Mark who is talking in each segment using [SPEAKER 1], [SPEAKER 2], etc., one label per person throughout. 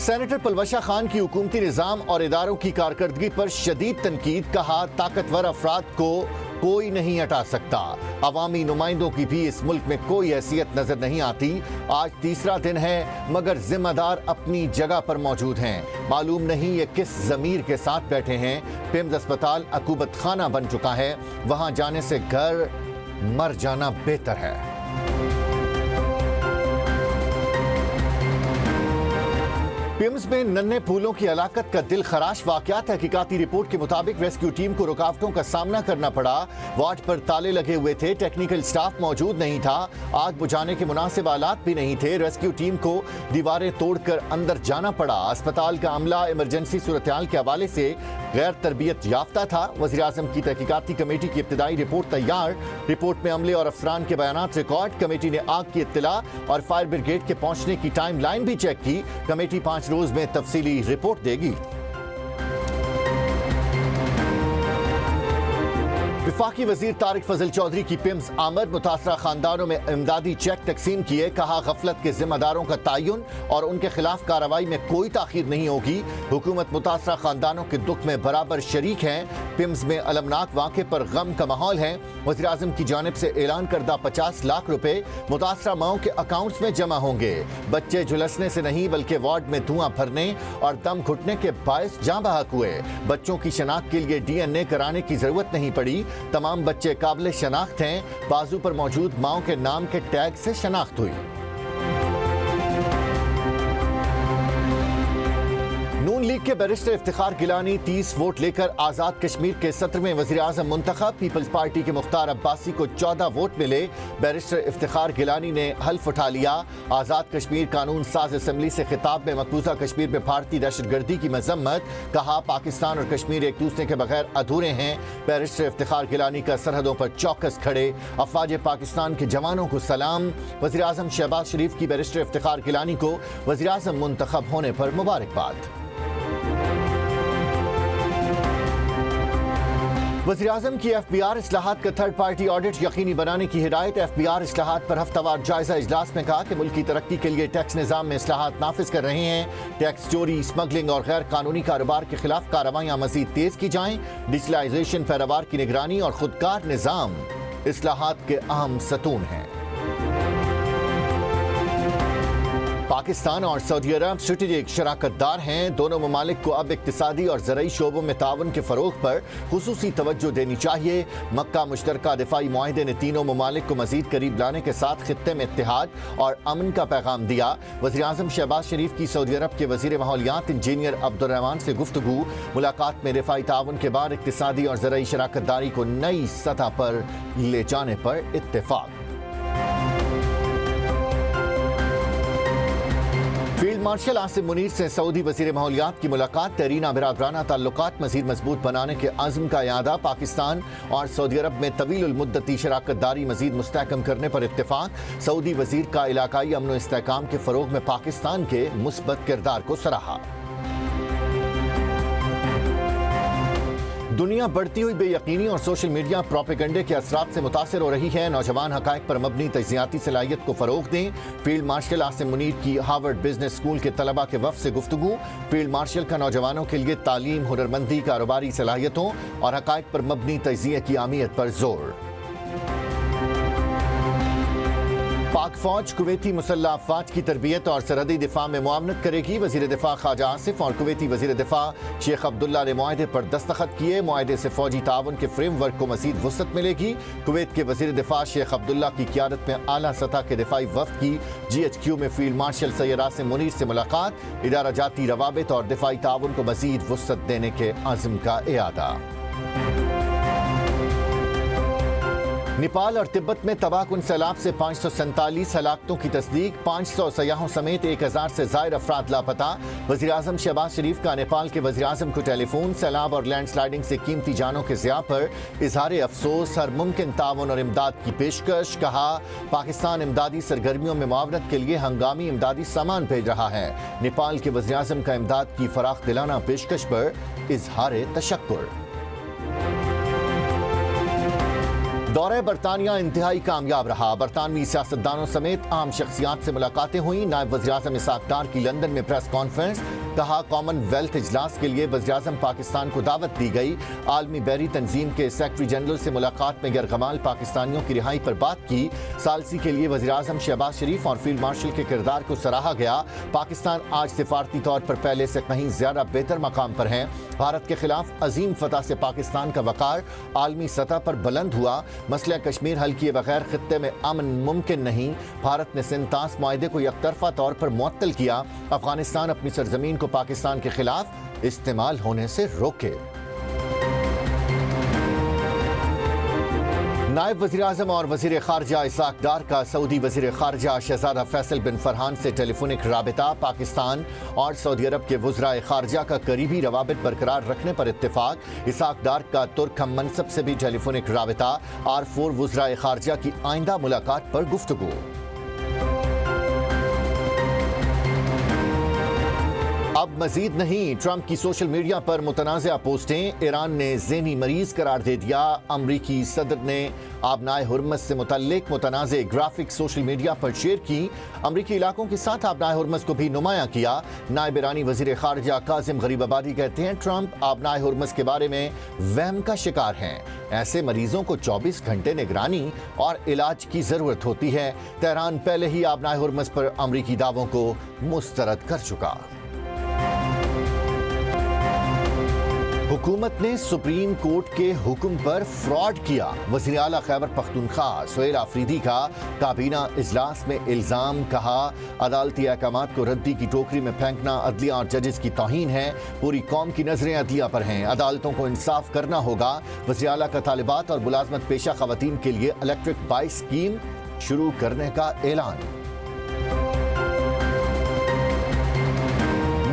[SPEAKER 1] Senator Palwasha Khan کی حکومتی نظام اور اداروں کی کارکردگی پر شدید تنقید، کہا طاقتور افراد کو کوئی نہیں ہٹا سکتا۔ عوامی نمائندوں کی بھی اس ملک میں کوئی حیثیت نظر نہیں آتی۔ آج تیسرا دن ہے مگر ذمہ دار اپنی جگہ پر موجود ہیں۔ معلوم نہیں یہ کس ضمیر کے ساتھ بیٹھے ہیں۔ پیمز اسپتال عقوبت خانہ بن چکا ہے، وہاں جانے سے گھر مر جانا بہتر ہے۔ پیمز میں ننھے پھولوں کی ہلاکت کا دل خراش واقعہ۔ تحقیقاتی رپورٹ کے مطابق ریسکیو ٹیم کو رکاوٹوں کا سامنا کرنا پڑا۔ وارڈ پر تالے لگے ہوئے تھے، ٹیکنیکل سٹاف موجود نہیں تھا، آگ بجھانے کے مناسب آلات بھی نہیں تھے۔ ریسکیو ٹیم کو دیواریں توڑ کر اندر جانا پڑا۔ اسپتال کا عملہ ایمرجنسی صورتحال کے حوالے سے غیر تربیت یافتہ تھا۔ وزیراعظم کی تحقیقاتی کمیٹی کی ابتدائی رپورٹ تیار۔ رپورٹ میں عملے اور افسران کے بیانات ریکارڈ۔ کمیٹی نے آگ کی اطلاع اور فائر بریگیڈ کے پہنچنے کی ٹائم لائن بھی چیک کی۔ کمیٹی 5 روز میں تفصیلی رپورٹ دے گی۔ وفاقی وزیر طارق فضل چودھری کی پیمز آمد، متاثرہ خاندانوں میں امدادی چیک تقسیم کیے، کہا غفلت کے ذمہ داروں کا تعین اور ان کے خلاف کارروائی میں کوئی تاخیر نہیں ہوگی۔ حکومت متاثرہ خاندانوں کے دکھ میں برابر شریک ہیں۔ پیمز میں المناک واقعے پر غم کا ماحول ہے۔ وزیراعظم کی جانب سے اعلان کردہ 50 لاکھ روپے متاثرہ ماؤں کے اکاؤنٹس میں جمع ہوں گے۔ بچے جھلسنے سے نہیں بلکہ وارڈ میں دھواں بھرنے اور دم گھٹنے کے باعث جاں بحق ہوئے۔ بچوں کی شناخت کے لیے DNA کرانے کی ضرورت نہیں پڑی۔ تمام بچے قابل شناخت ہیں۔ بازو پر موجود ماؤں کے نام کے ٹیگ سے شناخت ہوئی۔ نون لیگ کے بیرسٹر افتخار گیلانی 30 ووٹ لے کر آزاد کشمیر کے 17ویں وزیر اعظم منتخب۔ پیپلز پارٹی کے مختار عباسی کو 14 ووٹ ملے۔ بیرسٹر افتخار گیلانی نے حلف اٹھا لیا۔ آزاد کشمیر قانون ساز اسمبلی سے خطاب میں مقبوضہ کشمیر میں بھارتی دہشت گردی کی مذمت، کہا پاکستان اور کشمیر ایک دوسرے کے بغیر ادھورے ہیں۔ بیرسٹر افتخار گیلانی کا سرحدوں پر چوکس کھڑے، افواج پاکستان کے جوانوں کو سلام۔ وزیر اعظم شہباز شریف کی بیرسٹر افتخار گیلانی کو وزیر اعظم منتخب ہونے پر مبارکباد۔ وزیراعظم کی FBR اصلاحات کا تھرڈ پارٹی آڈٹ یقینی بنانے کی ہدایت۔ FBR اصلاحات پر ہفتہ وار جائزہ اجلاس میں کہا کہ ملک کی ترقی کے لیے ٹیکس نظام میں اصلاحات نافذ کر رہے ہیں۔ ٹیکس چوری، اسمگلنگ اور غیر قانونی کاروبار کے خلاف کارروائیاں مزید تیز کی جائیں۔ ڈیجیٹلائزیشن، پیروار کی نگرانی اور خودکار نظام اصلاحات کے اہم ستون ہیں۔ پاکستان اور سعودی عرب اسٹریٹجک شراکت دار ہیں۔ دونوں ممالک کو اب اقتصادی اور زرعی شعبوں میں تعاون کے فروغ پر خصوصی توجہ دینی چاہیے۔ مکہ مشترکہ دفاعی معاہدے نے تینوں ممالک کو مزید قریب لانے کے ساتھ خطے میں اتحاد اور امن کا پیغام دیا۔ وزیر اعظم شہباز شریف کی سعودی عرب کے وزیر ماحولیات انجینئر عبدالرحمان سے گفتگو۔ ملاقات میں دفاعی تعاون کے بعد اقتصادی اور زرعی شراکت داری کو نئی سطح پر لے جانے پر اتفاق۔ فیلڈ مارشل عاصم منیر سے سعودی وزیر ماحولیات کی ملاقات۔ دیرینہ برادرانہ تعلقات مزید مضبوط بنانے کے عزم کا اعادہ۔ پاکستان اور سعودی عرب میں طویل المدتی شراکت داری مزید مستحکم کرنے پر اتفاق۔ سعودی وزیر کا علاقائی امن و استحکام کے فروغ میں پاکستان کے مثبت کردار کو سراہا۔ دنیا بڑھتی ہوئی بے یقینی اور سوشل میڈیا پروپیگنڈے کے اثرات سے متاثر ہو رہی ہے۔ نوجوان حقائق پر مبنی تجزیاتی صلاحیت کو فروغ دیں۔ فیلڈ مارشل عاصم منیر کی ہارورڈ بزنس اسکول کے طلباء کے وفد سے گفتگو۔ فیلڈ مارشل کا نوجوانوں کے لیے تعلیم، ہنرمندی، کاروباری صلاحیتوں اور حقائق پر مبنی تجزیے کی اہمیت پر زور۔ پاک فوج کویتی مسلح افواج کی تربیت اور سرحدی دفاع میں معاونت کرے گی۔ وزیر دفاع خواجہ آصف اور کویتی وزیر دفاع شیخ عبداللہ نے معاہدے پر دستخط کیے۔ معاہدے سے فوجی تعاون کے فریم ورک کو مزید وسعت ملے گی۔ کویت کے وزیر دفاع شیخ عبداللہ کی قیادت میں اعلیٰ سطح کے دفاعی وفد کی GHQ میں فیلڈ مارشل سید عاصم منیر سے ملاقات۔ ادارہ جاتی روابط اور دفاعی تعاون کو مزید وسعت دینے کے عزم کا اعادہ۔ نیپال اور تبت میں تباہ کن سیلاب سے 547 ہلاکتوں کی تصدیق۔ 500 سیاحوں سمیت 1000 سے زائد افراد لاپتہ۔ وزیر اعظم شہباز شریف کا نیپال کے وزیر اعظم کو ٹیلی فون۔ سیلاب اور لینڈ سلائیڈنگ سے قیمتی جانوں کے ضیاع پر اظہار افسوس، ہر ممکن تعاون اور امداد کی پیشکش، کہا پاکستان امدادی سرگرمیوں میں معاونت کے لیے ہنگامی امدادی سامان بھیج رہا ہے۔ نیپال کے وزیر اعظم کا امداد کی فراخ دلانہ پیشکش پر اظہار تشکر۔ دورہ برطانیہ انتہائی کامیاب رہا۔ برطانوی سیاستدانوں سمیت عام شخصیات سے ملاقاتیں ہوئیں۔ نائب وزیر اعظم اسحاق ڈار کی لندن میں پریس کانفرنس، کہا کامن ویلتھ اجلاس کے لیے وزیر اعظم پاکستان کو دعوت دی گئی۔ عالمی بحری تنظیم کے سیکرٹری جنرل سے ملاقات میں غیرغمال پاکستانیوں کی رہائی پر بات کی۔ ثالثی کے لیے وزیر اعظم شہباز شریف اور فیلڈ مارشل کے کردار کو سراہا گیا۔ پاکستان آج سفارتی طور پر پہلے سے کہیں زیادہ بہتر مقام پر ہے۔ بھارت کے خلاف عظیم فتح سے پاکستان کا وقار عالمی سطح پر بلند ہوا۔ مسئلہ کشمیر حل کیے بغیر خطے میں امن ممکن نہیں۔ بھارت نے سنتاس معاہدے کو یک طرفہ طور پر معطل کیا۔ افغانستان اپنی سرزمین کو پاکستان کے خلاف استعمال ہونے سے روکے۔ نائب وزیر اعظم اور وزیر خارجہ اسحاق ڈار کا سعودی وزیر خارجہ شہزادہ فیصل بن فرحان سے ٹیلی فونک رابطہ۔ پاکستان اور سعودی عرب کے وزرائے خارجہ کا قریبی روابط برقرار رکھنے پر اتفاق۔ اسحاق ڈار کا ترک ہم منصب سے بھی ٹیلی فونک رابطہ۔ R4 وزرائے خارجہ کی آئندہ ملاقات پر گفتگو۔ اب مزید نہیں، ٹرمپ کی سوشل میڈیا پر متنازعہ پوسٹیں۔ ایران نے ذہنی مریض قرار دے دیا۔ امریکی صدر نے آبنائے ہرمز سے متعلق متنازع گرافک سوشل میڈیا پر شیئر کی۔ امریکی علاقوں کے ساتھ آبنائے ہرمز کو بھی نمایاں کیا۔ نائب ایرانی وزیر خارجہ کاظم غریب آبادی کہتے ہیں ٹرمپ آبنائے ہرمز کے بارے میں وہم کا شکار ہیں۔ ایسے مریضوں کو 24 گھنٹے نگرانی اور علاج کی ضرورت ہوتی ہے۔ تہران پہلے ہی آبنائے ہرمز پر امریکی دعووں کو مسترد کر چکا۔ حکومت نے سپریم کورٹ کے حکم پر فراڈ کیا۔ وزیر اعلیٰ خیبر پختونخوا سہیل آفریدی کا کابینہ اجلاس میں الزام، کہا عدالتی احکامات کو ردی کی ٹوکری میں پھینکنا عدلیہ اور ججز کی توہین ہے۔ پوری قوم کی نظریں عدلیہ پر ہیں، عدالتوں کو انصاف کرنا ہوگا۔ وزیر اعلیٰ کا طالبات اور ملازمت پیشہ خواتین کے لیے الیکٹرک بائک اسکیم شروع کرنے کا اعلان۔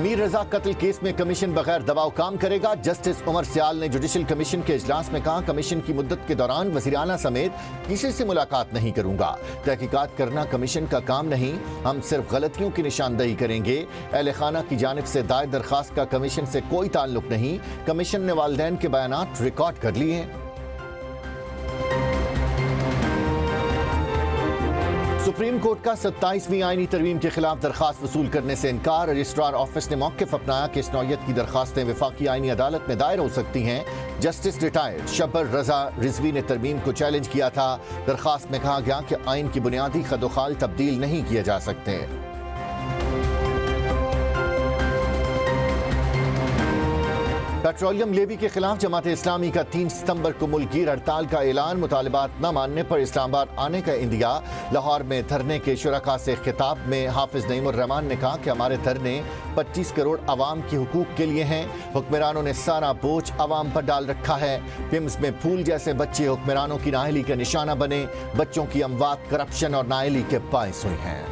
[SPEAKER 1] میر رضا قتل کیس میں کمیشن بغیر دباؤ کام کرے گا۔ جسٹس عمر سیال نے جوڈیشل کمیشن کے اجلاس میں کہا کمیشن کی مدت کے دوران وزیر اعلیٰ سمیت کسی سے ملاقات نہیں کروں گا۔ تحقیقات کرنا کمیشن کا کام نہیں، ہم صرف غلطیوں کی نشاندہی کریں گے۔ اہل خانہ کی جانب سے دائر درخواست کا کمیشن سے کوئی تعلق نہیں۔ کمیشن نے والدین کے بیانات ریکارڈ کر لیے ہیں۔ سپریم کورٹ کا 27ویں آئینی ترمیم کے خلاف درخواست وصول کرنے سے انکار۔ رجسٹرار آفس نے موقف اپنایا کہ اس نوعیت کی درخواستیں وفاقی آئینی عدالت میں دائر ہو سکتی ہیں۔ جسٹس ریٹائرڈ شبر رضا رضوی نے ترمیم کو چیلنج کیا تھا۔ درخواست میں کہا گیا کہ آئین کی بنیادی خد و خال تبدیل نہیں کیے جا سکتے۔ پیٹرولیم لیوی کے خلاف جماعت اسلامی کا 3 ستمبر کو ملک گیر ہڑتال کا اعلان۔ مطالبات نہ ماننے پر اسلام آباد آنے کا اندیا۔ لاہور میں دھرنے کے شرکاء سے خطاب میں حافظ نعیم الرحمان نے کہا کہ ہمارے دھرنے 25 کروڑ عوام کے حقوق کے لیے ہیں۔ حکمرانوں نے سارا بوجھ عوام پر ڈال رکھا ہے۔ پمز میں پھول جیسے بچے حکمرانوں کی نااہلی کا نشانہ بنے۔ بچوں کی اموات کرپشن اور نااہلی کے باعث ہوئی ہیں۔